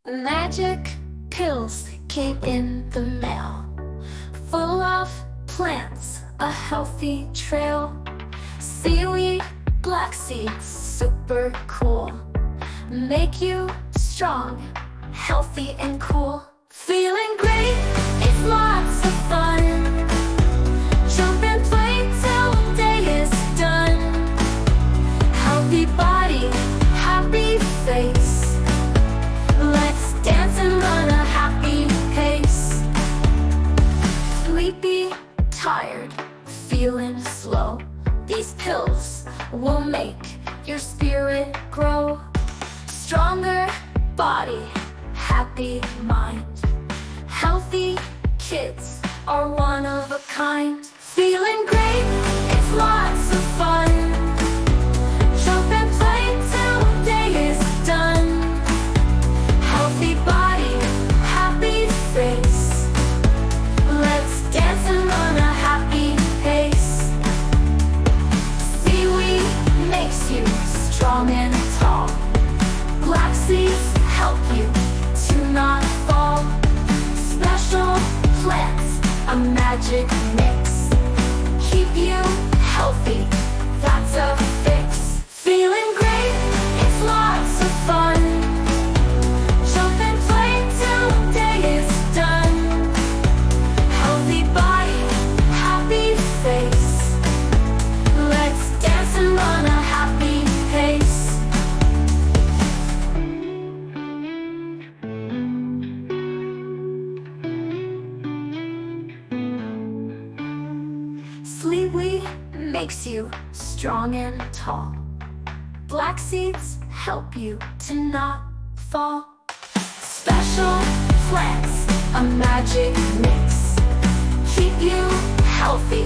Magic pills came in the mail, full of plants, a healthy trail. Seaweed, black seeds, super cool. Make you strong, healthy and cool. Feeling great, it's lots of fun. Jump and play till day is done. Healthy body, happy face. Let's dance and run a happy pace. Sleepy, tired, feeling slow. These pills will make your spirit grow. Stronger body, happy mind. Healthy kids are one of a kind. Feeling great, it's lots of fun. Jump and play till day is done. Healthy body, happy face. Let's dance and run a happy pace. Seaweed makes you strong and tall. Black seeds help you to not fall. Special plants, a magic mix. Keep you healthy, that's a fix. Feeling great, it's lots of fun. Jump and play till day is done. Healthy body, happy face. Let's dance and run a happy pace. Sleepy makes you strong and tall. Black seeds help you to not fall. Special plants, a magic mix. Keep you healthy,